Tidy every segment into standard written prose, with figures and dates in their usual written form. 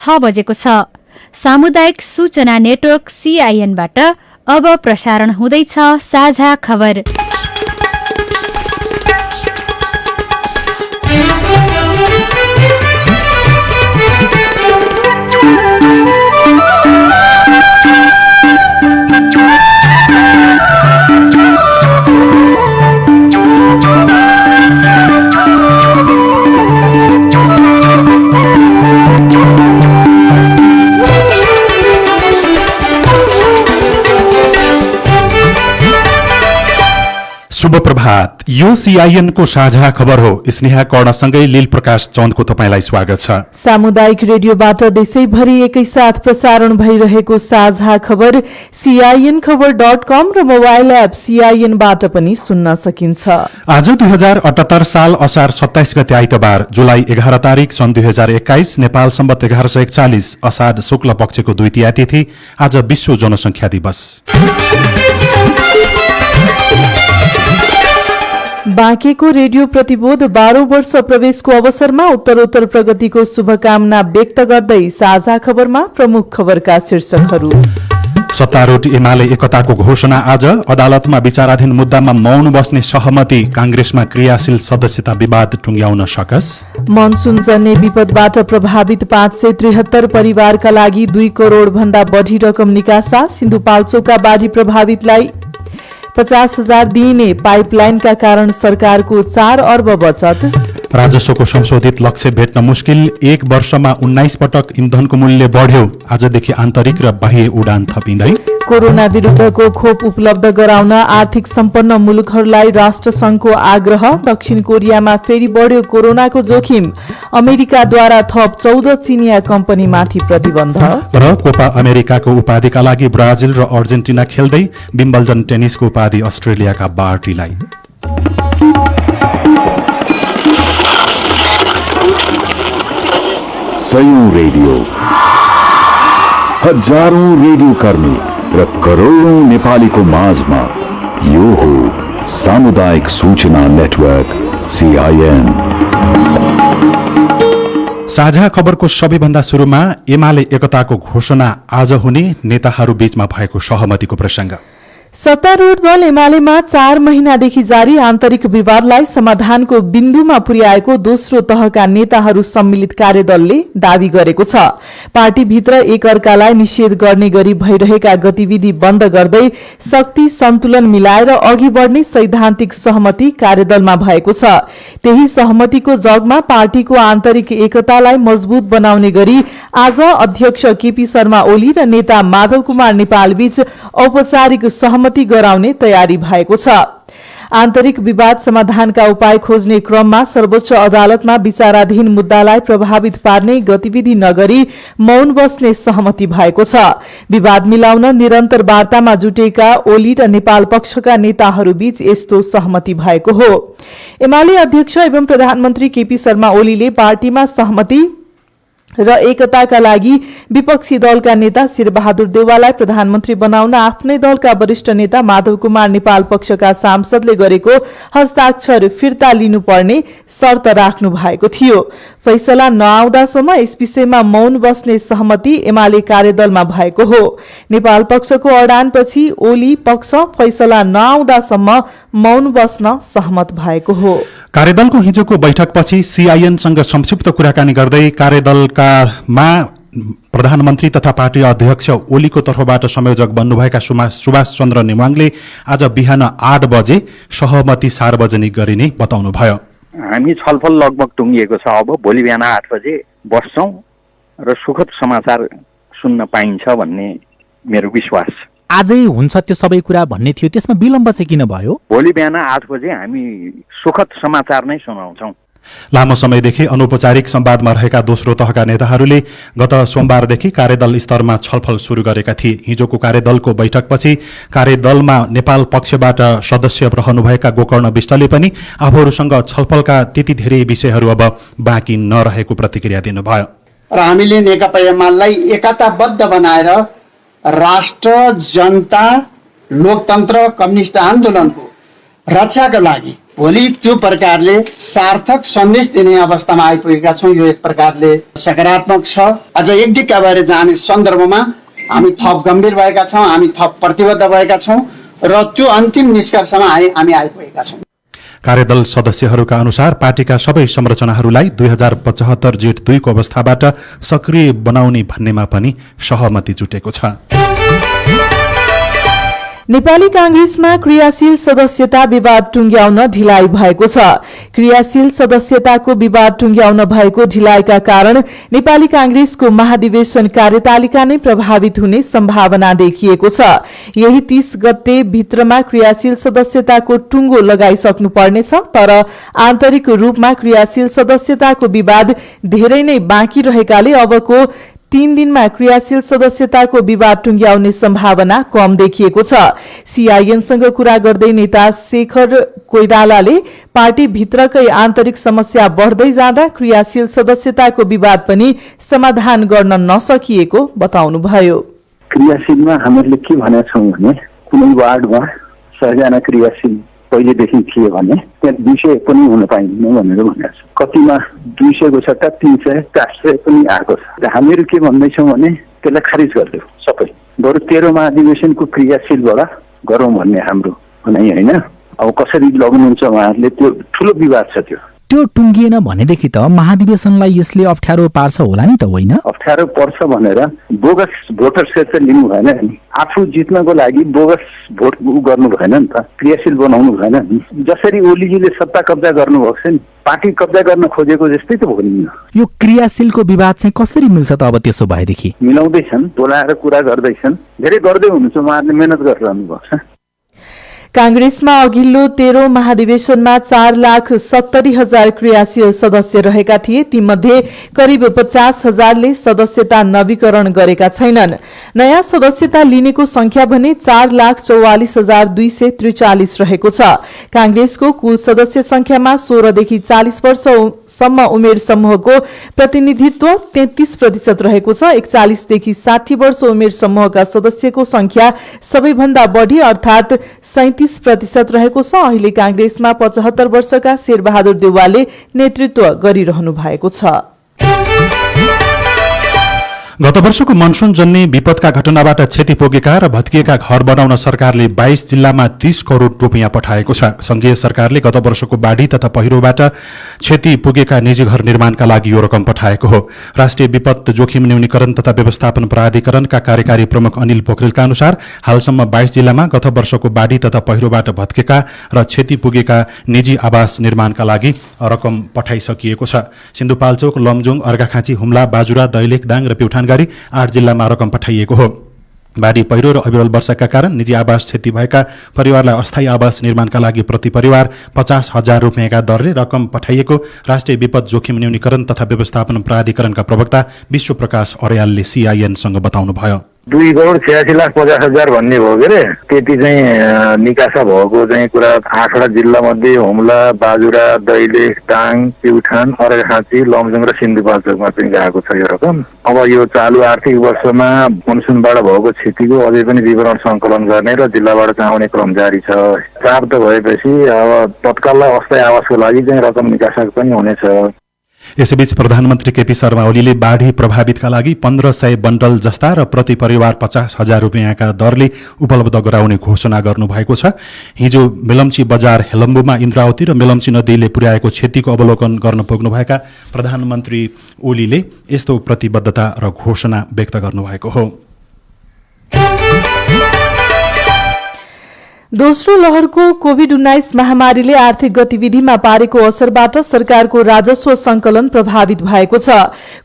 6 बजेको छ। सामुदायिक सूचना नेटवर्क CIN-बाट अब प्रसारण हुँदैछ साझा खबर। शुभ प्रभात। यो CIN को साझा खबर हो। स्नेहा कर्णसँगै लील प्रकाश चन्दको तपाईलाई स्वागत छ। सामुदायिक रेडियोबाट देशैभरि एकैसाथ प्रसारण भइरहेको साझा खबर CINखबर.com र मोबाइल एप CIN-बाट पनि सुन्न सकिन्छ। आज 2078 साल असार 27 गते आइतबार, जुलाई 11 तारिक सन् 2021, नेपाल सम्बत 1141 असाढ शुक्ल पक्षको द्वितीया तिथि। आज विश्व जनसंख्या दिवस। बाँकेको रेडियो प्रतिरोध 12 वर्ष प्रवेशको अवसरमा उत्तरोत्तर प्रगतिको शुभकामना व्यक्त गर्दै साझा खबरमा प्रमुख खबरका शीर्षकहरू। सत्तारूढ एमाले एकताको घोषणा आज। अदालतमा विचाराधीन मुद्दामा मौन बस्ने सहमति। कांग्रेसमा क्रियाशील सदस्यता विवाद टुंग्याउन सकस। मनसूनजन्य विपदबाट प्रभावित 573 परिवारका लागि 2 करोड़ भन्दा बढी रकम निकासा। सिन्धुपाल्चोकका बाढी प्रभावितलाई 50,000 दिइने। पाइपलाइनका कारण सरकारको 4 अर्ब बचत। राजस्वको संशोधित लक्ष्य भेट्न मुस्किल। 1 वर्षमा 19 पटक इन्धनको मूल्य बढ्यो। आजदेखि आन्तरिक र बाह्य उडान थपिँदै। कोरोना विरुद्धको खोप उपलब्ध गराउन आर्थिक सम्पन्न मुलुकहरूलाई राष्ट्रसंघको आग्रह। दक्षिण कोरियामा फेरि बढ्यो कोरोनाको जोखिम। अमेरिकाद्वारा थप 14 चिनिया कम्पनीमाथि प्रतिबन्ध। र कोपा अमेरिकाको उपाधिका लागि ब्राजिल र अर्जेन्टिना खेल्दै। विम्बल्डन टेनिसको उपाधि अस्ट्रेलियाका बार्टीलाई। सयौं रेडियो, हजारौं रेडियो कर्मी र करोडौं नेपालीको माझमा यो हो सामुदायिक सूचना नेटवर्क CIN। साझा खबरको सबैभन्दा सुरुमा एमाले एकताको घोषणा आज हुने। नेताहरू बीचमा भएको सहमतिको प्रसंग। सत्तारूढ दल एमालेमा 4 महिनादेखि जारी आन्तरिक विवादलाई समाधानको बिन्दुमा पुर्याएको दोस्रो तहका नेताहरू सम्मिलित कार्यदलले दावी गरेको छ। पार्टीभित्र एक अर्कालाई निषेध गर्ने गरी भइरहेका गतिविधि बन्द गर्दै शक्ति सन्तुलन मिलाएर अघि बढ्ने सैद्धान्तिक सहमति कार्यदलमा भएको छ। त्यही सहमतिको जगमा पार्टीको आन्तरिक एकतालाई मजबुत बनाउने गरी आज अध्यक्ष केपी शर्मा ओली र नेता माधव कुमार नेपाल बीच औपचारिक सहमति गराउने तयारी भएको छ। आन्तरिक विवाद समाधानका उपाय खोज्ने क्रममा सर्वोच्च अदालतमा विचाराधीन मुद्दालाई प्रभावित पार्ने गतिविधि नगरी मौन बस्ने सहमति भएको छ। विवाद मिलाउन निरन्तर वार्तामा जुटेका ओली र नेपाल पक्षका नेताहरूबीच यस्तो सहमति भएको हो। एमाले अध्यक्ष एवं प्रधानमन्त्री केपी शर्मा ओलीले पार्टीमा सहमति र एकताका लागि विपक्षी दलका नेता शेरबहादुर देउवालाई प्रधानमन्त्री बनाउन आफ्नै दलका वरिष्ठ नेता माधव कुमार नेपाल पक्षका सांसदले गरेको हस्ताक्षर फिर्ता लिनुपर्ने शर्त राख्नु भएको थियो। फैसला नआउँदासम्म यस विषयमा मौन बस्ने सहमति एमाले कार्यदलमा भएको हो। नेपाल पक्षको अडानपछि ओली पक्ष फैसला नआउँदासम्म मौन बस्न सहमत भएको हो। कार्यदलको हिजोको बैठकपछि CIN-सँग संक्षिप्त कुराकानी गर्दै कार्यदलकामा प्रधानमन्त्री तथा पार्टी अध्यक्ष ओलीको तर्फबाट संयोजक बन्नुभएका सुभाष चन्द्र नेवाङले आज बिहान 8 बजे सहमति सार्वजनिक गरिने बताउनुभयो। हामी छलफल लगभग टुङ्गिएको छ। अब भोलि बिहान 8 बजे बस्छौं र सुखद समाचार सुन्न पाइन्छ भन्ने मेरो विश्वास। आजै हुन्छ त्यो सबै कुरा भन्ने थियो, त्यसमा विलम्ब चाहिँ किन भयो? भोलि बिहान 8 बजे हामी सुखद समाचार नै सुनाउँछौं। लामो समयदेखि अनौपचारिक संवादमा रहेका दोस्रो तहका नेताहरूले गत सोमबारदेखि कार्यदल स्तरमा छलफल शुरू गरेका थिए। हिजोको कार्यदलको बैठकपछि कार्यदलमा नेपाल पक्षबाट सदस्य रहनुभएका गोकर्ण विष्टले पनि आफूहरूसँग छलफलका त्यति धेरै विषयहरू अब बाँकी नरहेको प्रतिक्रिया दिनुभयो। र हामीले नेकपा एमालेलाई एकताबद्ध बनाएर राष्ट्र, जनता, लोकतन्त्र, कम्युनिस्ट आन्दोलनको रक्षाका लागि भोलि त्यो प्रकारले सार्थक सन्देश दिने अवस्थामा आइपुगेका छौँ। यो एक प्रकारले सकारात्मक छ। अझ एक डिक्का भएर जाने सन्दर्भमा हामी थप गम्भीर भएका छौँ, हामी थप प्रतिबद्ध भएका छौँ र त्यो अन्तिम निष्कर्षमा हामी आइपुगेका छौँ। कार्यदल सदस्यहरूका अनुसार पार्टीका सबै संरचनाहरूलाई 2075 जेठ 2 को अवस्थाबाट सक्रिय बनाउने भन्नेमा पनि सहमति जुटेको छ। नेपाली कांग्रेसमा क्रियाशील सदस्यता विवाद टुंग्याउन ढिलाइ भएको छ। क्रियाशील सदस्यताको विवाद टुंग्याउन भएको ढिलाइका कारण नेपाली कांग्रेसको महाधिवेशन कार्यतालिका नै प्रभावित हुने सम्भावना देखिएको छ। यही 30 गते भित्रमा क्रियाशील सदस्यताको टुंगो लगाइसक्नु पर्नेछ, तर आन्तरिक रूपमा क्रियाशील सदस्यताको विवाद धेरै नै बाँकी रहेकाले अबको 3 दिनमा क्रियाशील सदस्यताको विवाद टुंग्याउने सम्भावना कम देखिएको छ। सीआईएनसँग कुरा गर्दै नेता शेखर कोइरालाले पार्टी भित्रकै आन्तरिक समस्या बढ्दै जाँदा क्रियाशील सदस्यताको विवाद पनि समाधान गर्न नसकिएको बताउनुभयो। क्रियाशीलमा हामीले के भनेका छौँ भने कुनै वार्डमा 100 जना क्रियाशील पहिलेदेखि थिए भने त्यहाँ 200 पनि हुन पाइँदैन भनेर भनेको छ। कतिमा 200 को सट्टा 300 400 पनि आएको छ। हामीहरू के भन्दैछौँ भने त्यसलाई खारिज गरिदेऊ सबै, बरु 13 महाधिवेशनको क्रियाशीलबाट गरौँ भन्ने हाम्रो भनाइ होइन। अब कसरी लग्नुहुन्छ उहाँहरूले त्यो ठुलो विवाद छ। त्यो टुङ्गिएन भनेदेखि त महाधिवेशनलाई यसले अप्ठ्यारो पार्छ होला नि त, होइन? अप्ठ्यारो पर्छ भनेर बोगस भोटर सेट लिनु भएन नि। आफू जित्नको लागि बोगस भोट गर्नु भएन नि त, क्रियाशील बनाउनु भएन नि। जसरी ओलीजीले सत्ता कब्जा गर्नुभएको छ नि, पार्टी कब्जा गर्न खोजेको जस्तै त हो नि। यो क्रियाशीलको विवाद चाहिँ कसरी मिल्छ त अब त्यसो भएदेखि? मिलाउँदैछन्, बोलाएर कुरा गर्दैछन्, धेरै गर्दै हुनुहुन्छ, उहाँहरूले मेहनत गरिरहनु भएको छ। कांग्रेसमा अघिल्लो 13औं महाधिवेशनमा 4,70,000 क्रियाशील सदस्य रहेका थिए। तीमध्ये करिब 50,000ले सदस्यता नवीकरण गरेका छैनन्। नयाँ सदस्यता लिनेको संख्या भने 4,44,243 रहेको छ। कांग्रेसको कुल सदस्य संख्यामा 16 देखि 40 वर्षसम्म उमेर समूहको प्रतिनिधित्व 33% रहेको छ। 41 देखि 60 वर्ष उमेर समूहका सदस्यको संख्या सबैभन्दा बढ़ी अर्थात 37% रहेको छ। अहिले कांग्रेसमा 75 वर्षका शेरबहादुर देउवाले नेतृत्व गरिरहनु भएको छ। गत वर्षको मनसून जन्य विपदका घटनाबाट क्षति पुगेका र भत्किएका घर बनाउन सरकारले 22 जिल्लामा 30 करोड़ रुपियाँ पठाएको छ। संघीय सरकारले गत वर्षको बाढ़ी तथा पहिरोबाट क्षति पुगेका निजी घर निर्माणका लागि यो रकम पठाएको हो। राष्ट्रिय विपद जोखिम न्यूनीकरण तथा व्यवस्थापन प्राधिकरणका कार्यकारी प्रमुख अनिल पोखरेलका अनुसार हालसम्म 22 जिल्लामा गत वर्षको बाढ़ी तथा पहिरोबाट भत्केका र क्षति पुगेका निजी आवास निर्माणका लागि रकम पठाइसकिएको छ। सिन्धुपाल्चोक, लमजुङ, अर्घाखाँची, हुम्ला, बाजुरा, दैलेख, दाङ र प्युठान 8 जिल्लामा रकम पठाइएको हो। बाढ़ी पहिरो र अविरल वर्षाका कारण निजी आवास क्षति भएका परिवारलाई अस्थायी आवास निर्माणका लागि प्रति परिवार 50,000 रुपियाँका दरले रकम पठाइएको राष्ट्रिय विपद जोखिम न्यूनीकरण तथा व्यवस्थापन प्राधिकरणका प्रवक्ता विश्व प्रकाश अर्यालले सीआईएनसँग बताउनुभयो। 2,86,50,000 भन्ने भयो के अरे, त्यति चाहिँ निकासा भएको चाहिँ कुरा 8वटा जिल्ला मध्ये हुम्ला, बाजुरा, दैलेख, दाङ, प्युठान, अर्घाखाँची, लमजुङ र सिन्धुपाल्चोकमा चाहिँ गएको छ यो रकम। अब यो चालु आर्थिक वर्षमा मनसुनबाट भएको क्षतिको अझै पनि विवरण संकलन गर्ने र जिल्लाबाट चाहिँ आउने क्रम जारी छ। प्राप्त भएपछि अब तत्काल अस्थायी आवासको लागि चाहिँ रकम निकासा पनि हुनेछ। यसैबीच प्रधानमन्त्री केपी शर्मा ओलीले बाढ़ी प्रभावितका लागि 1500 बण्डल जस्ता र प्रति परिवार 50,000 रुपियाँका दरले उपलब्ध गराउने घोषणा गर्नुभएको छ। हिजो मेलम्ची बजार हेलम्बुमा इन्द्रावती र मेलम्ची नदीले पुर्याएको क्षतिको अवलोकन गर्न पुग्नुभएका प्रधानमन्त्री ओलीले यस्तो प्रतिबद्धता र घोषणा व्यक्त गर्नुभएको हो। दोस्रो लहरको कोभिड-19 महामारीले आर्थिक गतिविधिमा पारेको असरबाट सरकारको राजस्व संकलन प्रभावित भएको छ।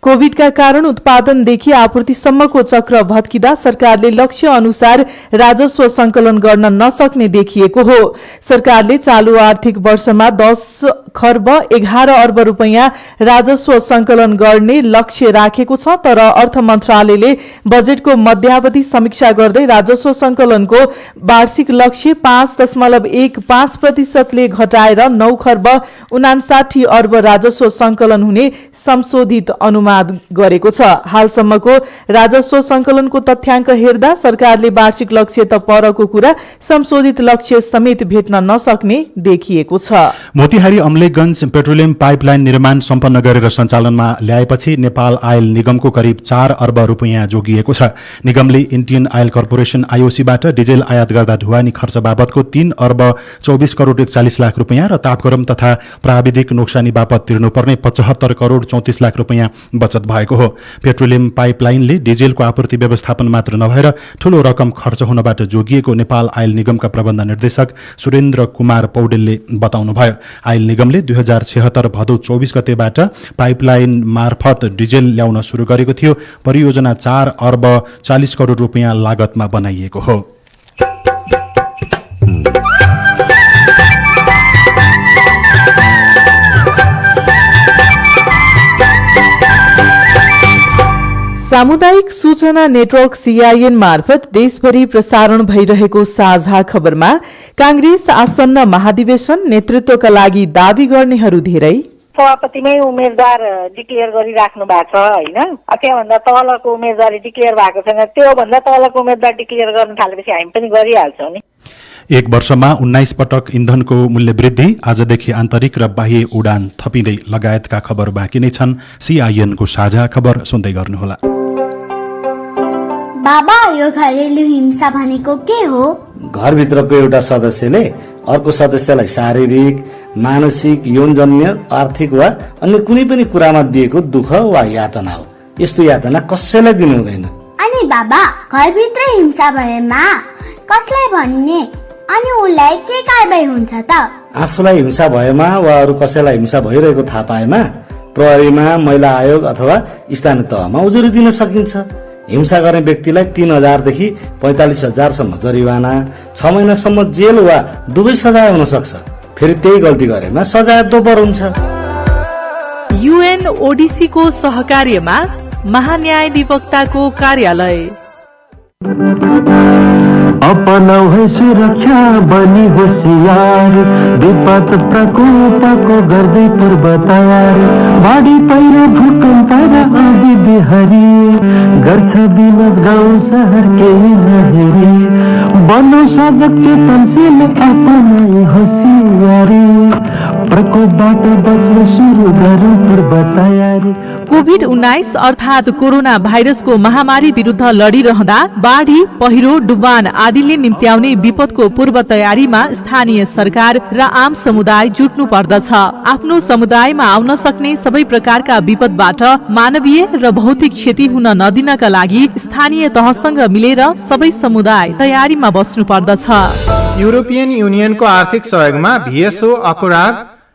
कोभिडका कारण उत्पादनदेखि आपूर्तिसम्मको चक्र भत्किँदा सरकारले लक्ष्य अनुसार राजस्व संकलन गर्न नसक्ने देखिएको हो। सरकारले चालू आर्थिक वर्षमा 10 खर्ब 11 अर्ब रुपैयाँ राजस्व संकलन गर्ने लक्ष्य राखेको छ, तर अर्थ मन्त्रालयले बजेटको मध्यावधि समीक्षा गर्दै राजस्व संकलनको वार्षिक लक्ष्य 5.15% घटाएर 9 खर्ब 59 अर्ब राजस्व संकलन हुने संशोधित अनुमान गरेको छ। हालसम्मको राजस्व संकलनको तथ्याङ्क हेर्दा सरकारले वार्षिक लक्ष्य त परको कुरा संशोधित लक्ष्य समेत भेट्न नसक्ने देखिएको छ। मोतिहारी अम्लेखगञ्ज पेट्रोलियम पाइपलाइन निर्माण सम्पन्न गरेर सञ्चालनमा ल्याएपछि नेपाल आयल निगमको करिब 4 अर्ब रुपियाँ जोगिएको छ। निगमले इन्डियन आयल कर्पोरेसन आईओसीबाट डिजेल आयात गर्दा ढुवानी खर्च बाबतको 3 अर्ब 24 करोड 41 लाख रुपियाँ र तापक्रम तथा प्राविधिक नोक्सानी बापत तिर्नुपर्ने 75 करोड 34 लाख रुपियाँ बचत भएको हो। पेट्रोलियम पाइपलाइनले डिजेलको आपूर्ति व्यवस्थापन मात्र नभएर ठूलो रकम खर्च हुनबाट जोगिएको नेपाल आयल निगमका प्रबन्ध निर्देशक सुरेन्द्र कुमार पौडेलले बताउनुभयो। आयल निगमले 2076 भदौ 24 गतेबाट पाइपलाइन मार्फत डिजेल ल्याउन शुरू गरेको थियो। परियोजना 4 अर्ब 40 करोड रुपियाँ लागतमा बनाइएको हो। सामुदायिक सूचना नेटवर्क सीआईएन मार्फत देशभरि प्रसारण भइरहेको साझा खबरमा कांग्रेस आसन्न महाधिवेशन नेतृत्वका लागि दावी गर्नेहरू धेरै, सभापतिमै उम्मेदवार डिक्लेयर गरिराख्नु भएको छ हैन। त्यहाँभन्दा तलको उम्मेदवारी डिक्लेयर भएको छैन, त्योभन्दा तलको उम्मेदवार डिक्लेयर गर्न थालेपछि हामी पनि गरिहाल्छौँ नि। एक वर्षमा 19 पटक इन्धनको मूल्य वृद्धि, आजदेखि आन्तरिक र बाह्य उडान थपिँदै लगायतका खबर बाँकी नै छन्। सीआईएनको साझा खबर सुन्दै गर्नुहोला। बाबा, यो घरेलु हिंसा भनेको के हो? घरभित्रको एउटा सदस्यले अर्को सदस्यलाई शारीरिक, मानसिक, यौनजन्य, आर्थिक वा अन्य कुनै पनि कुरामा दिएको दुःख वा यातना हो। यस्तो यातना कसैलाई दिनु हुँदैन। अनि बाबा, घरभित्र हिंसा भएमा कसलाई भन्ने अनि उलाई के कारबाही हुन्छ त? आफूलाई हिंसा भएमा वा अरू कसैलाई हिंसा भइरहेको थाहा पाएमा प्रहरीमा, महिला आयोग अथवा स्थानीय तहमा उजुरी दिन सकिन्छ। हिंसा गर्ने व्यक्तिलाई 3,000 देखि 45,000 सम्म जरिवाना, 6 महिनासम्म जेल वा दुवै सजाय हुन सक्छ। फेरि त्यही गल्ती गरेमा सजाय दोब्बर हुन्छ। यूएनओडीसी को सहकार्यमा महान्यायाधिवक्ताको कार्यालय। अपनाऊ है सुरक्षा बनी होशियार, विपद प्रकोपको गर्दै पूर्व तयार, बाढी पहिरो भूकम्प र आँधी बिहारी गर्छ विनाश गाउँ सहर केही नहेरी, बनो सजग चेतनशील अपनाई होशियारी, प्रकोपबाट बच्न सुरु गरौँ पूर्व तयारी। कोभिड-19 अर्थात कोरोना भाइरसको महामारी विरुद्ध लडिरहँदा बाढी, पहिरो, डुबान आदिले निम्त्याउने विपदको पूर्व तयारीमा स्थानीय सरकार र आम समुदाय जुट्नु पर्दछ। आफ्नो समुदायमा आउन सक्ने सबै प्रकारका विपदबाट मानवीय र भौतिक क्षति हुन नदिनका लागि स्थानीय तहसँग मिलेर सबै समुदाय तयारीमा बस्नु पर्दछ। युरोपियन युनियनको आर्थिक सहयोगमा VSO, अकुराग,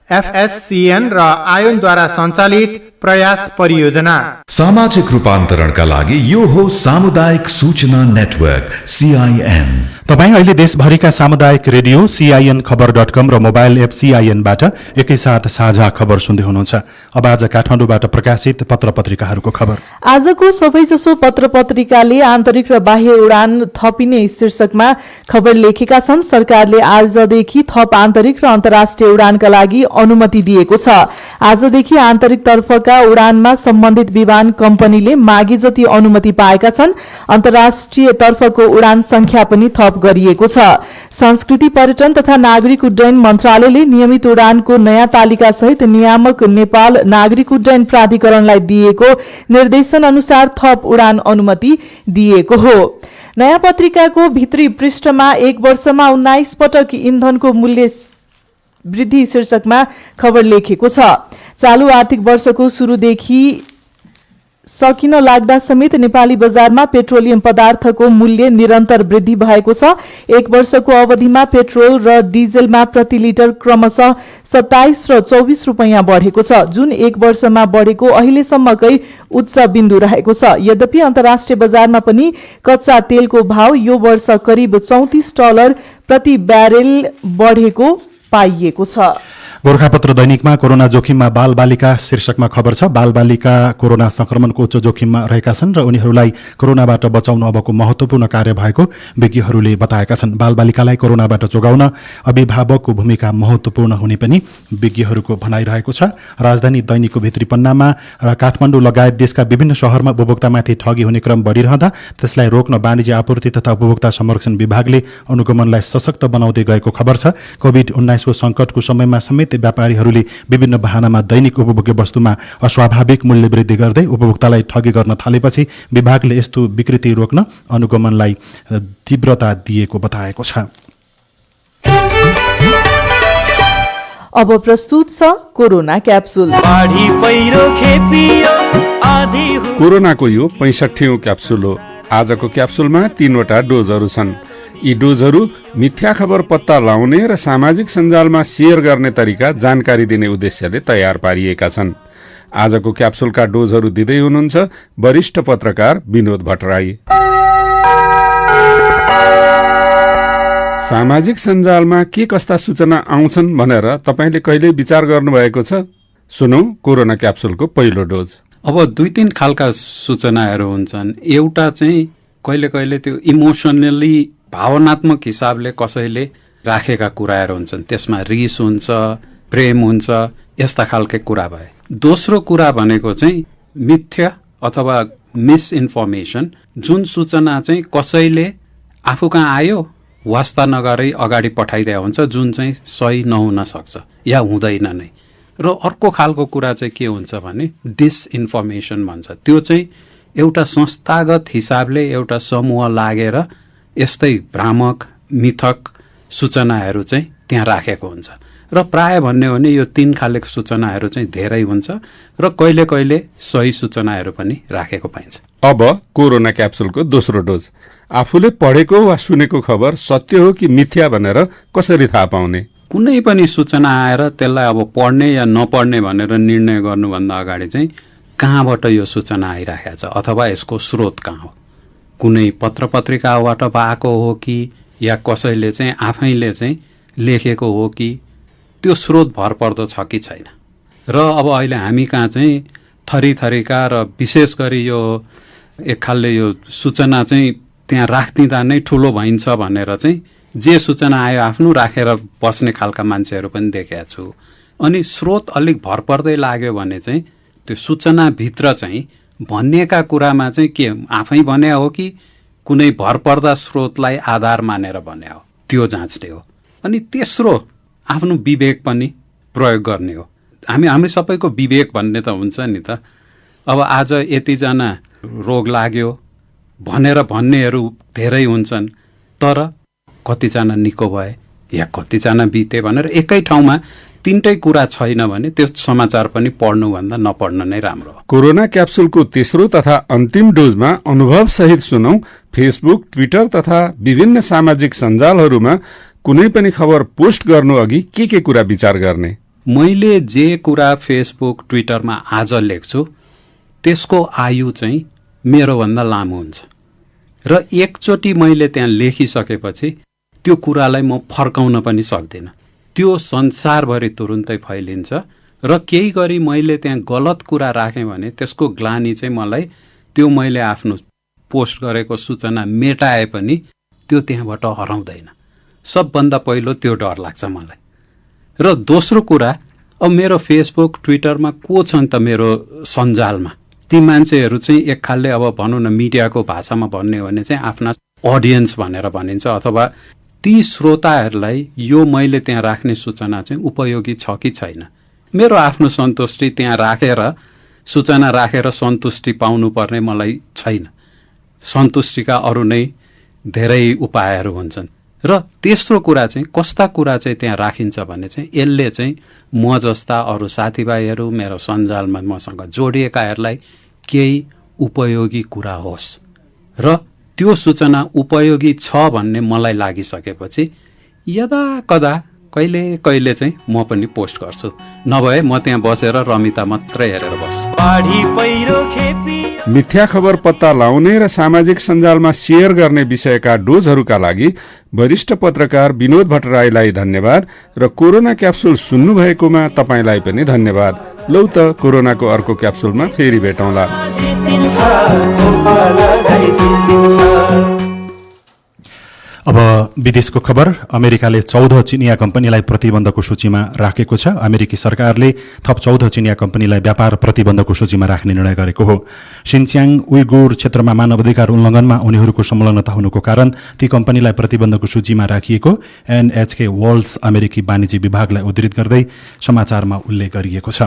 FSCN र आयोनद्वारा सञ्चालित प्रयास परियोजना। सामाजिक रूपान्तरणका लागि यो हो सामुदायिक सूचना नेटवर्क CIN। तपाईँ अहिले देशभरिका सामुदायिक रेडियो CIN खबर.com र मोबाइल एप CIN-बाट एकैसाथ साझा खबर सुन्दै हुनुहुन्छ। अब आज काठमाडौँबाट प्रकाशित पत्र पत्रिकाहरूको खबर। आजको सबैजसो पत्र पत्रिकाले आन्तरिक र बाह्य उडान थपिने शीर्षकमा खबर लेखेका छन्। सरकारले आजदेखि थप आन्तरिक र अन्तर्राष्ट्रिय उडानका लागि अनुमति दिएको छ। आजदेखि आन्तरिक तर्फका उडानमा सम्बन्धित विमान कम्पनीले मागे जति अनुमति पाएका छन्। अन्तर्राष्ट्रिय तर्फको उडान संख्या पनि थप गरिएको छ। संस्कृति, पर्यटन तथा नागरिक उड्डयन मन्त्रालयले नियमित उडानको नयाँ तालिका सहित नियामक नेपाल नागरिक उड्डयन प्राधिकरणलाई दिएको निर्देशन अनुसार थप उडान अनुमति दिएको हो। नयाँ पत्रिकाको भित्री पृष्ठमा 1 वर्षमा 19 पटक इन्धनको मूल्य वृद्धि शीर्षकमा खबर लेखेको छ। चालू आर्थिक वर्षको सुरुदेखि सकिन लाग्दा समेत नेपाली बजारमा पेट्रोलियम पदार्थको मूल्य निरन्तर वृद्धि भएको छ। 1 वर्षको अवधिमा पेट्रोल र डिजेलमा प्रति लिटर क्रमशः 27 र 24 रुपैयाँ बढेको छ, जुन 1 वर्षमा बढेको अहिलेसम्मकै उच्च बिन्दु रहेको छ। यद्यपि अन्तर्राष्ट्रिय बजारमा पनि कच्चा तेलको भाव यो वर्ष करिब $34 प्रति ब्यारेल बढेको पाइएको छ। गोरखापत्र दैनिकमा कोरोना जोखिममा बालबालिका शीर्षकमा खबर छ। बालबालिका कोरोना संक्रमणको उच्च जोखिममा रहेका छन् र उनीहरूलाई कोरोनाबाट बचाउनु अबको महत्वपूर्ण कार्य भएको विज्ञहरूले बताएका छन्। बालबालिकालाई कोरोनाबाट जोगाउन अभिभावकको भूमिका महत्वपूर्ण हुने पनि विज्ञहरूको भनाइरहेको छ। राजधानी दैनिकको भित्री पन्नामा र काठमाडौँ लगायत देशका विभिन्न शहरमा उपभोक्तामाथि ठगी हुने क्रम बढ़िरहँदा त्यसलाई रोक्न वाणिज्य आपूर्ति तथा उपभोक्ता संरक्षण विभागले अनुगमनलाई सशक्त बनाउँदै गएको खबर छ। कोभिड-19 को संकटको समयमा समेत व्यापारीहरूले विभिन्न बहानामा दैनिक उपभोग्य वस्तुमा अस्वाभाविक मूल्य वृद्धि गर्दै उपभोक्तालाई ठगी गर्न थालेपछि विभागले यस्तो विकृति रोक्न अनुगमनलाई तीव्रता दिएको बताएको छ। अब प्रस्तुत छ कोरोना क्याप्सुल। कोरोनाको यो 65औं क्याप्सुल हो। आजको क्याप्सुलमा 3वटा डोजहरू छन्। यी डोजहरू मिथ्या खबर पत्ता लगाउने र सामाजिक सञ्जालमा शेयर गर्ने तरिका जानकारी दिने उद्देश्यले तयार पारिएका छन्। आजको क्याप्सुलका डोजहरू दिँदै हुनुहुन्छ वरिष्ठ पत्रकार विनोद भट्टराई। सामाजिक सञ्जालमा के कस्ता सूचना आउँछन् भनेर तपाईले कहिले विचार गर्नुभएको छ? सुनौ कोरोना क्याप्सुलको पहिलो डोज। अब 2-3 खालका सूचनाहरू हुन्छन्। एउटा चाहिँ कहिले कहिले त्यो इमोसनली भावनात्मक हिसाबले कसैले राखेका कुराहरू हुन्छन्, त्यसमा रिस हुन्छ, प्रेम हुन्छ, यस्ता खालके कुरा भए। दोस्रो कुरा भनेको चाहिँ मिथ्या अथवा मिसइन्फर्मेसन, जुन सूचना चाहिँ कसैले आफू कहाँ आयो वास्ता नगरी अगाडि पठाइदिया हुन्छ, जुन चाहिँ सही नहुन सक्छ या हुँदैन नै। र अर्को खालको कुरा चाहिँ के हुन्छ भने डिसइन्फर्मेसन भन्छ। त्यो चाहिँ एउटा संस्थागत हिसाबले एउटा समूह लागेर यस्तै भ्रामक मिथक सूचनाहरू चाहिँ त्यहाँ राखेको हुन्छ। र प्राय भन्ने हो भने यो 3 खालको सूचनाहरू चाहिँ धेरै हुन्छ र कहिले कहिले सही सूचनाहरू पनि राखेको पाइन्छ। अब कोरोना क्याप्सुलको दोस्रो डोज। आफूले पढेको वा सुनेको खबर सत्य हो कि मिथ्या भनेर कसरी थाहा पाउने? कुनै पनि सूचना आएर त्यसलाई अब पढ्ने या नपढ्ने भनेर निर्णय गर्नुभन्दा अगाडि चाहिँ कहाँबाट यो सूचना आइराखेको छ अथवा यसको स्रोत कहाँ हो। कुनै पत्र पत्रिकाबाट पाएको हो कि या कसैले चाहिँ आफैले चाहिँ लेखेको हो कि त्यो स्रोत भरपर्दो छ कि छैन। र अब अहिले हामी कहाँ चाहिँ थरीथरीका र विशेष गरी यो एक खालले यो सूचना चाहिँ त्यहाँ राखिदिँदा नै ठुलो भइन्छ भनेर चाहिँ जे सूचना आयो आफ्नो राखेर बस्ने खालका मान्छेहरू पनि देखेको छु। अनि स्रोत अलिक भरपर्दै लाग्यो भने चाहिँ त्यो सूचनाभित्र चाहिँ भनिएका कुरामा चाहिँ के आफै भने हो कि कुनै भरपर्दा स्रोतलाई आधार मानेर भने हो, त्यो जाँच्ने हो। अनि तेस्रो आफ्नो विवेक पनि प्रयोग गर्ने हो। हामी सबैको विवेक भन्ने त हुन्छ नि त। अब आज यतिजना रोग लाग्यो भनेर भन्नेहरू धेरै हुन्छन्, तर कतिजना निको भए या कतिजना बिते भनेर एकै ठाउँमा 3टै कुरा छैन भने त्यो समाचार पनि पढ्नुभन्दा नपढ्नु नै राम्रो हो। कोरोना क्याप्सुलको तेस्रो तथा अन्तिम डोजमा अनुभव सहित सुनौ फेसबुक, ट्विटर तथा विभिन्न सामाजिक सञ्जालहरूमा कुनै पनि खबर पोस्ट गर्नु अघि के कुरा विचार गर्ने। मैले जे कुरा फेसबुक ट्विटरमा आज लेख्छु त्यसको आयु चाहिँ मेरो भन्दा लामो हुन्छ र एकचोटि मैले त्यहाँ लेखिसकेपछि त्यो कुरालाई म फर्काउन पनि सक्दिनँ। त्यो संसारभरि तुरुन्तै फैलिन्छ र केही गरी मैले त्यहाँ गलत कुरा राखेँ भने त्यसको ग्लानी चाहिँ मलाई त्यो मैले आफ्नो पोस्ट गरेको सूचना मेटाए पनि त्यो त्यहाँबाट हराउँदैन। सबभन्दा पहिलो त्यो डर लाग्छ मलाई। र दोस्रो कुरा, अब मेरो फेसबुक ट्विटरमा को छन् त मेरो सञ्जालमा, ती मान्छेहरू चाहिँ एक खालले अब भनौँ न मिडियाको भाषामा भन्ने हो भने चाहिँ आफ्ना अडियन्स भनेर भनिन्छ, अथवा ती श्रोताहरूलाई यो मैले त्यहाँ राख्ने सूचना चाहिँ उपयोगी छ कि छैन। मेरो आफ्नो सन्तुष्टि त्यहाँ राखेर सूचना राखेर सन्तुष्टि पाउनुपर्ने मलाई छैन। सन्तुष्टिका अरू नै धेरै उपायहरू हुन्छन्। र तेस्रो कुरा चाहिँ कस्ता कुरा चाहिँ त्यहाँ राखिन्छ भने चाहिँ यसले चाहिँ म जस्ता अरू साथीभाइहरू मेरो सञ्जालमा मसँग जोडिएकाहरूलाई केही उपयोगी कुरा होस् र त्यो सूचना उपयोगी छ भन्ने मलाई लागिसकेपछि यदा कदा कहिले कहिले चाहिँ म पनि पोस्ट गर्छु। नभए म त्यहाँ बसेर रमिता मात्रै हेरेर बस्छु। मिथ्या खबर पत्ता लगाउने र सामाजिक सञ्जालमा शेयर गर्ने विषयका डोजहरूका लागि वरिष्ठ पत्रकार विनोद भट्टराईलाई धन्यवाद र कोरोना क्याप्सुल सुन्नु भएकोमा तपाईलाई पनि धन्यवाद। लौ त कोरोनाको अर्को क्याप्सुलमा फेरि भेटौँला। अब विदेशको खबर। अमेरिकाले 14 चिनिया कम्पनीलाई प्रतिबन्धको सूचीमा राखेको छ। अमेरिकी सरकारले थप 14 चिनिया कम्पनीलाई व्यापार प्रतिबन्धको सूचीमा राख्ने निर्णय गरेको हो। सिन्च्याङ उइगुर क्षेत्रमा मानवाधिकार उल्लङ्घनमा उनीहरूको संलग्नता हुनुको कारण ती कम्पनीलाई प्रतिबन्धको सूचीमा राखिएको NHK वर्ल्ड्स अमेरिकी वाणिज्य विभागलाई उद्धृत गर्दै समाचारमा उल्लेख गरिएको छ।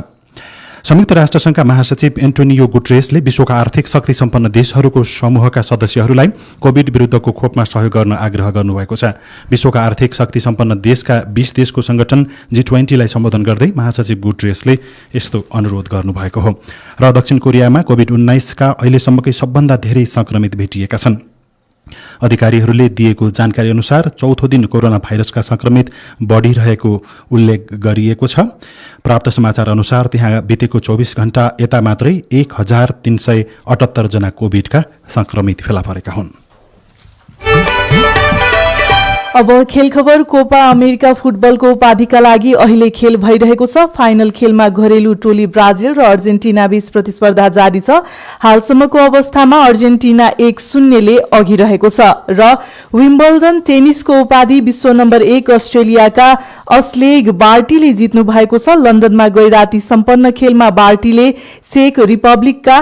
संयुक्त राष्ट्रसङ्घका महासचिव एन्टोनियो गुटेरेसले विश्वका आर्थिक शक्ति सम्पन्न देशहरूको समूहका सदस्यहरूलाई कोभिड विरुद्धको खोपमा सहयोग गर्न आग्रह गर्नुभएको छ। विश्वका आर्थिक शक्ति सम्पन्न देशका 20 देशको संगठन G20 लाई सम्बोधन गर्दै महासचिव गुटेरेसले यस्तो अनुरोध गर्नुभएको हो। र दक्षिण कोरियामा कोभिड-19 का अहिलेसम्मकै सबभन्दा धेरै संक्रमित भेटिएका छन्। अधिकारीहरूले दिएको जानकारी अनुसार चौथो दिन कोरोना भाइरसका संक्रमित बढिरहेको उल्लेख गरिएको छ। प्राप्त समाचार अनुसार त्यहाँ बितेको 24 घण्टा यता मात्रै 1378 जना कोभिडका संक्रमित फेला परेका हुन्। अब खेल खबर। कोपा अमेरिका फुटबलको उपाधिका लागि अहिले खेल भइरहेको छ। फाइनल खेलमा घरेलु टोली ब्राजिल र अर्जेन्टिना बीच प्रतिस्पर्धा जारी छ। हालसम्मको अवस्थामा अर्जेन्टिना 1-0 ले अघि रहेको छ र विम्बल्डन टेनिसको उपाधि विश्व नम्बर 1 अस्ट्रेलियाका अस्लेग बार्टीले जित्नु भएको छ। लन्डनमा गई राति सम्पन्न खेलमा बार्टीले चेक रिपब्लिकका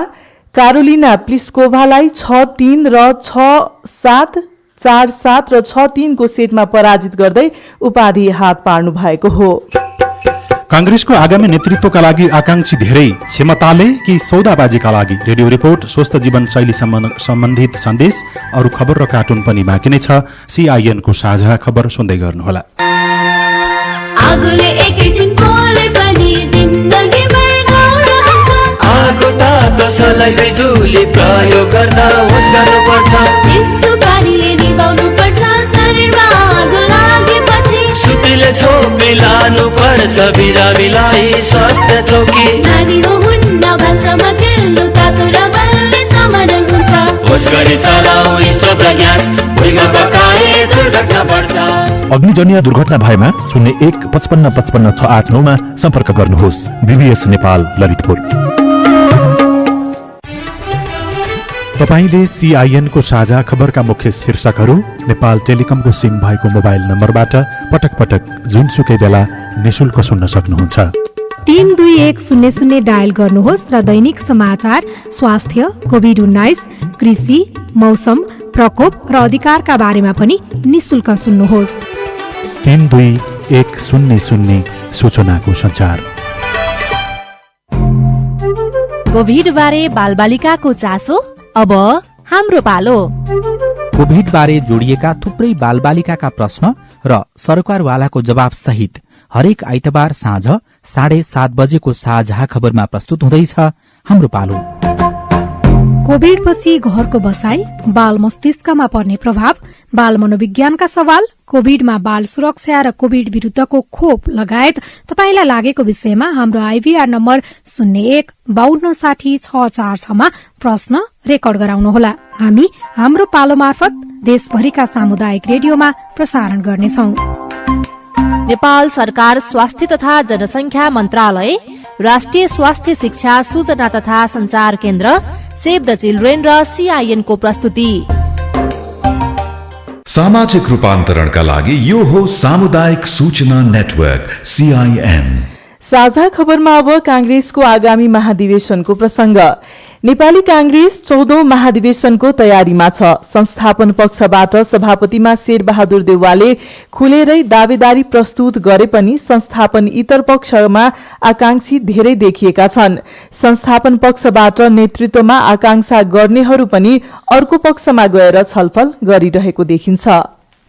कारोलिना प्लिस्कोभालाई 6-3 र 6-7 4-7 र 6-3 को सेटमा पराजित गर्दै उपाधि हात पार्नु भएको हो। कांग्रेसको आगामी नेतृत्वका लागि आकांक्षी धेरै क्षमताले कि सौदाबाजीका लागि? रेडियो रिपोर्ट, स्वस्थ जीवनशैली सम्बन्धित सन्देश, अरू खबर र कार्टुन पनि बाँकी नै छ। CIN को साझा खबर सुन्दै गर्नुहोला। सुतिले छोपी लानु पर्छ बिरामीलाई स्वास्थ्य चौकी। नानी हो हुन्न भान्सामा खेल्नु तातो र बलले समान हुन्छ। होस गरी चलाऊ स्टोभ र ग्यास, भुइँमा पकाए दुर्घटना बढ्छ। अग्निजन्य दुर्घटना भएमा 01 55 55 689 मा सम्पर्क गर्नुहोस्। BBS नेपाल ललितपुर। तपाईले CIN को साझा खबरका मुख्य शीर्षकहरू नेपाल टेलिकमको सिम भएको मोबाइल नम्बरबाट पटक पटक जुनसुकै बेला निशुल्क सुन्न सक्नुहुन्छ। 32100 डायल गर्नुहोस् र दैनिक समाचार, स्वास्थ्य, कोभिड-19, कृषि, मौसम, प्रकोप र अधिकारका बारेमा पनि निशुल्क सुन्नुहोस्। 32100 सूचनाको सञ्चार। कोभिड बारे बालबालिकाको चासो अब हाम्रो पालो। कोभिड बारे जोडिएका थुप्रै बालबालिकाका प्रश्न र सरकारवालाको जवाब सहित हरेक आइतबार साँझ 7:30 बजेको साझा खबरमा प्रस्तुत हुँदैछ हाम्रो पालो। कोभिड पछि घरको बसाई, बाल मस्तिष्कमा पर्ने प्रभाव, बाल मनोविज्ञानका सवाल, कोभिडमा बाल सुरक्षा र कोभिड विरुद्धको खोप लगायत तपाईलाई लागेको विषयमा हाम्रो IVR नम्बर 01-5260-646 मा प्रश्न रेकर्ड गराउनुहोला। हामी हाम्रो पालो मार्फत देशभरिका सामुदायिक रेडियोमा प्रसारण गर्नेछौं। नेपाल सरकार स्वास्थ्य तथा जनसंख्या मन्त्रालय, राष्ट्रिय स्वास्थ्य शिक्षा सूचना तथा संचार केन्द्र, सेभ द चिल्ड्रेन र CIN को प्रस्तुति। सामाजिक रूपान्तरणका लागि यो हो सामुदायिक सूचना नेटवर्क CIN। साझा खबरमा अब कांग्रेसको आगामी महाधिवेशनको प्रसंग। नेपाली कांग्रेस 14औं महाधिवेशनको तयारीमा छ। संस्थापन पक्षबाट सभापतिमा शेरबहादुर देउवाले खुलेरै दावेदारी प्रस्तुत गरे पनि संस्थापन इतर पक्षमा आकांक्षी धेरै देखिएका छन्। संस्थापन पक्षबाट नेतृत्वमा आकांक्षा गर्नेहरू पनि अर्को पक्षमा गएर छलफल गरिरहेको देखिन्छ।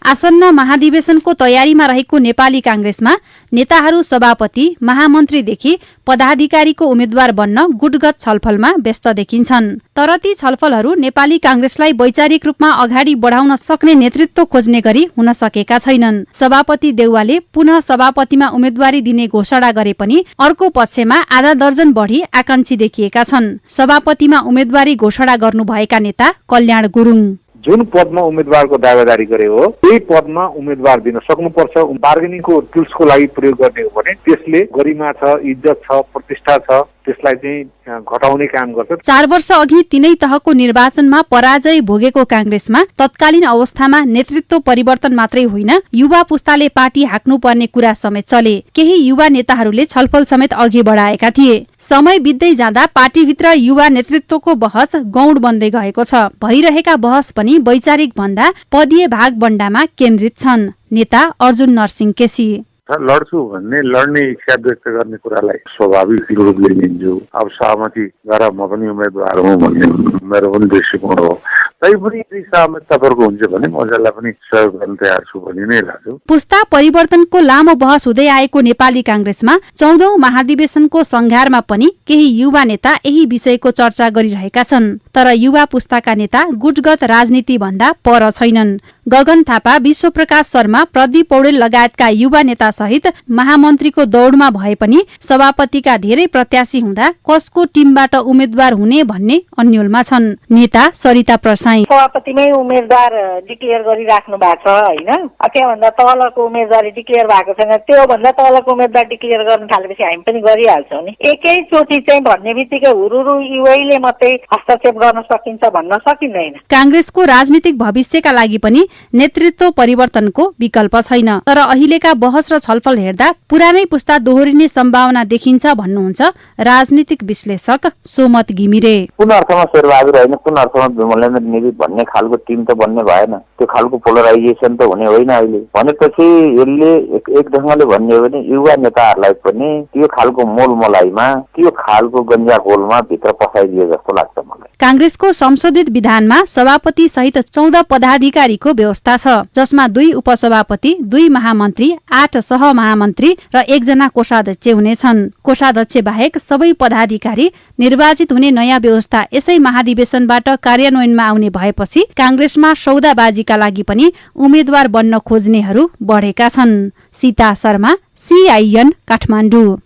आसन्न महाधिवेशनको तयारीमा रहेको नेपाली कांग्रेसमा नेताहरू सभापति महामन्त्रीदेखि पदाधिकारीको उम्मेद्वार बन्न गुटगत छलफलमा व्यस्त देखिन्छन्। तर ती छलफलहरू नेपाली कांग्रेसलाई वैचारिक रूपमा अगाडि बढाउन सक्ने नेतृत्व खोज्ने गरी हुन सकेका छैनन्। सभापति देउवाले पुनः सभापतिमा उम्मेद्वारी दिने घोषणा गरे पनि अर्को पक्षमा आधा दर्जन बढ़ी आकांक्षी देखिएका छन्। सभापतिमा उम्मेद्वारी घोषणा गर्नुभएका नेता कल्याण गुरुङ जुन पदमा उम्मेदवारको दावेदारी गरे हो त्यही पदमा उम्मेदवार दिन सक्नुपर्छ। बार्गेनिङको टुल्सको लागि प्रयोग गर्ने हो भने त्यसले गरिमा छ, इज्जत छ, प्रतिष्ठा छ, त्यसलाई चाहिँ घटाउने काम गर्छ। 4 वर्ष अघि तीनै तहको निर्वाचनमा पराजय भोगेको कांग्रेसमा तत्कालीन अवस्थामा नेतृत्व परिवर्तन मात्रै होइन, युवा पुस्ताले पार्टी हाक्नुपर्ने कुरा समेत चले। केही युवा नेताहरूले छलफल समेत अघि बढाएका थिए। समय बित्दै जाँदा पार्टीभित्र युवा नेतृत्वको बहस गौण बन्दै गएको छ। भइरहेका बहस पनि वैचारिक भन्दा पदीय भागबण्डामा केन्द्रित छन्। नेता अर्जुन नरसिंह केसी लड्छु भन्ने लड्ने इच्छा व्यक्त गर्ने कुरालाई स्वाभाविक रूपले लिन्छु। अब सहमति गरेर म पनि उम्मेदवार हुँ भन्ने मेरो पनि दृष्टिकोण हो। तैपनि यदि सहमतिपूर्वक हुन्छ भने म जसलाई पनि सहयोग गर्न तयार छु भनि नै लाग्छु। पुस्ता परिवर्तनको लामो बहस हुँदै आएको नेपाली कांग्रेसमा 14औं महाधिवेशनको संघारमा पनि केही युवा नेता यही विषयको चर्चा गरिरहेका छन्। तर युवा पुस्ताका नेता गुटगत राजनीति भन्दा पर छैनन्। गगन थापा, विश्वप्रकाश शर्मा, प्रदीप पौडेल लगायतका युवा नेता सहित महामन्त्रीको दौडमा भए पनि सभापतिका धेरै प्रत्याशी हुँदा कसको टिमबाट उम्मेद्वार हुने भन्ने अन्यलमा छन्। नेता सरिता प्रसाई सभापतिमै उम्मेदवार डिक्लेयर गरिराख्नु भएको छ होइन। त्यहाँभन्दा तलको उम्मेदवारी डिक्लेयर भएको छैन। त्यो भन्दा तलको उम्मेदवार डिक्लेयर गर्न थालेपछि हामी पनि गरिहाल्छौँ नि। एकैचोटि चाहिँ भन्ने बित्तिकै हुरुरु युवाले मात्रै हस्तक्षेप गर्न सकिन्छ भन्न सकिँदैन। कांग्रेसको राजनीतिक भविष्यका लागि पनि नेतृत्व परिवर्तनको विकल्प छैन। तर अहिलेका बहस र छलफल हेर्दा पुरानै पुस्ता दोहोरिने सम्भावना देखिन्छ भन्नुहुन्छ राजनीतिक विश्लेषक सोमत घिमिरे। कुन अर्थमा शेरबहादुर होइन, कुन अर्थमा विमलेन्द्र निधि भन्ने खालको टिम त बन्ने भएन। त्यो खालको पोलराइजेसन त हुने होइन अहिले। भनेपछि यसले एक ढङ्गले भन्ने हो भने युवा नेताहरूलाई पनि त्यो खालको मोलमलाइमा, त्यो खालको गन्जाघोलमा भित्र पसाइदिए जस्तो लाग्छ मलाई। कांग्रेसको संशोधित विधानमा सभापति सहित 14 पदाधिकारीको व्यवस्था छ, जसमा 2 उपसभापति, 2 महामन्त्री, 8 सहमहामन्त्री र 1 जना कोषाध्यक्ष हुनेछन्। कोषाध्यक्ष बाहेक सबै पदाधिकारी निर्वाचित हुने नयाँ व्यवस्था यसै महाधिवेशनबाट कार्यान्वयनमा आउने भएपछि कांग्रेसमा सौदाबाजीका लागि पनि उम्मेद्वार बन्न खोज्नेहरू बढेका छन्। सीता शर्मा, CIN काठमाडौँ।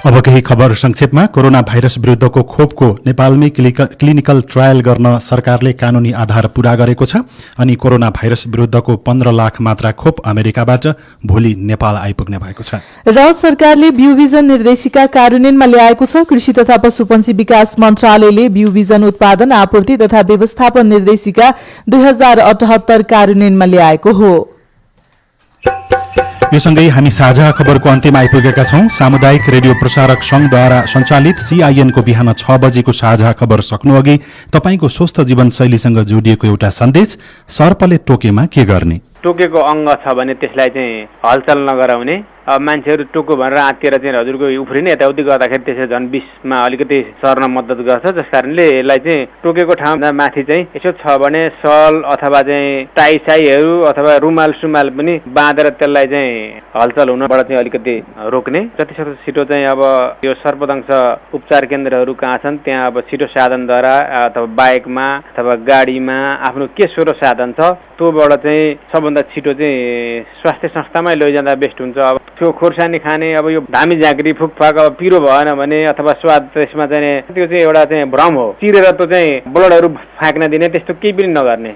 अब केही खबर संक्षेपमा। कोरोना भाइरस विरुद्धको खोपको नेपालमै क्लिनिकल ट्रायल गर्न सरकारले कानूनी आधार पूरा गरेको छ। अनि कोरोना भाइरस विरुद्धको 15 लाख मात्रा खोप अमेरिकाबाट भोलि नेपाल आइपुग्ने भएको छ। र सरकारले बिउबिजन निर्देशिका कार्यान्वयनमा ल्याएको छ। कृषि तथा पशुपन्छी विकास मन्त्रालयले बिउबिजन उत्पादन, आपूर्ति तथा व्यवस्थापन निर्देशिका 2078 कार्यान्वयनमा ल्याएको हो। यो सँगै हामी साझा खबरको अन्त्यमा आइपुगेका छौं। सामुदायिक रेडियो प्रसारक संघद्वारा सञ्चालित CIN को बिहान 6 बजेको साझा खबर सक्नु अघि तपाईको स्वस्थ जीवनशैलीसँग जोडिएको एउटा सन्देश। सर्पले टोकेमा के गर्ने? टोकेको अंग छ भने त्यसलाई चाहिँ हलचल नगराउने। अब मान्छेहरू टोको भनेर आत्तिएर चाहिँ हजुरको उफ्रिने यताउति गर्दाखेरि त्यसले झन् विषमा अलिकति सर्न मद्दत गर्छ। जस कारणले यसलाई चाहिँ टोकेको ठाउँमा माथि चाहिँ यसो छ भने सल अथवा चाहिँ टाई अथवा रुमाल सुमाल पनि बाँधेर त्यसलाई चाहिँ हलचल हुनबाट चाहिँ अलिकति रोक्ने। जतिसक्दो छिटो चाहिँ अब यो सर्पदंश उपचार केन्द्रहरू कहाँ छन् त्यहाँ अब छिटो साधनद्वारा अथवा बाइकमा अथवा गाडीमा आफ्नो के सोरो साधन छ त्योबाट चाहिँ सबभन्दा छिटो चाहिँ स्वास्थ्य संस्थामै लैजाँदा बेस्ट हुन्छ। अब त्यो खोर्सानी खाने, अब यो धामी झाँक्री फुकफाक अब पिरो भएन भने अथवा स्वाद त्यसमा चाहिँ त्यो चाहिँ एउटा चाहिँ भ्रम हो। चिरेर त्यो चाहिँ ब्लडहरू फ्याँक्न दिने त्यस्तो केही पनि नगर्ने।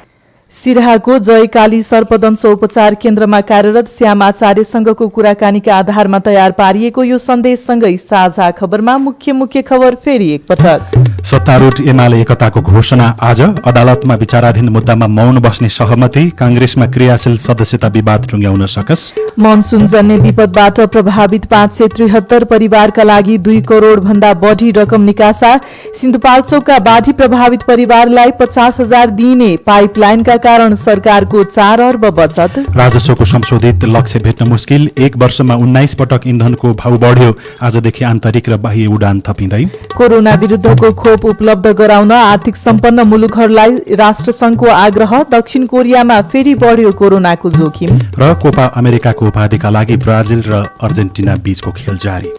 सिराहाको जयकाली सर्पदंश उपचार केन्द्रमा कार्यरत श्याम आचार्यसँगको कुराकानीका आधारमा तयार पारिएको यो सन्देशसँगै साझा खबरमा मुख्य खबर फेरि एकपटक। सत्तारूढ एमाले एकताको घोषणा आज। अदालतमा विचाराधीन मुद्दामा मौन बस्ने सहमति। कांग्रेसमा क्रियाशील सदस्यता विवाद टुङ्ग्याउन सकस। मनसुन जन्य विपदबाट प्रभावित 573 परिवारका लागि 2 करोड़ भन्दा बढी रकम निकासा। सिन्धुपाल्चोकका बाढी प्रभावित परिवारलाई 50,000 दिइने। पाइपलाइनका कारण सरकारको 4 अर्ब बचत। राजस्वको संशोधित लक्ष्य भेट्न मुस्किल। 1 वर्षमा 19 पटक इन्धनको भाउ बढ्यो। आजदेखि आन्तरिक र बाह्य उडान थपिँदै। कोरोना विरुद्धको खोप उपलब्ध गराउन आर्थिक सम्पन्न मुलुकहरूलाई राष्ट्रसङ्घको आग्रह। दक्षिण कोरियामा फेरि बढ्यो कोरोनाको जोखिम। र कोपा अमेरिकाको उपाधिका लागि ब्राजिल र अर्जेन्टिना बीचको खेल जारी।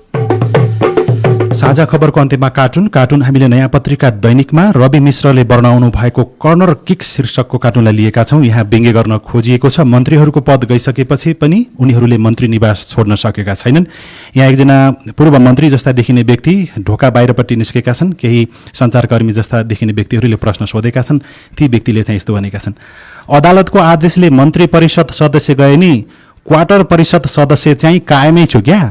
साझा खबरको अन्त्यमा कार्टुन हामीले नयाँ पत्रिका दैनिकमा रवि मिश्रले बनाउनु भएको कर्नर किक शीर्षकको कार्टुनलाई लिएका छौं। यहाँ व्यङ्ग्य गर्न खोजिएको छ मन्त्रीहरूको पद गइसकेपछि पनि उनीहरूले मन्त्री निवास छोड्न सकेका छैनन्। यहाँ एकजना पूर्व मन्त्री जस्ता देखिने व्यक्ति ढोका बाहिरपट्टि निस्केका छन्। केही सञ्चारकर्मी जस्ता देखिने व्यक्तिहरूले प्रश्न सोधेका छन्। ती व्यक्तिले चाहिँ यस्तो भनेका छन्, अदालतको आदेशले मन्त्री परिषद सदस्य गए नि क्वार्टर परिषद सदस्य चाहिँ कायमै छु क्या।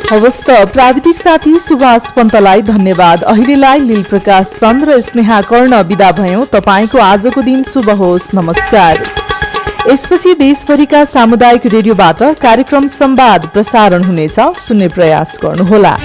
हवस् त प्राविधिक साथी सुभाष पन्तलाई धन्यवाद। अहिलेलाई लील प्रकाश चन्द र स्नेहा कर्ण विदा भयौं। तपाईको आजको दिन शुभ होस्। नमस्कार। यसपछि देशभरिका सामुदायिक रेडियोबाट कार्यक्रम संवाद प्रसारण हुनेछ। सुन्ने प्रयास गर्नुहोला।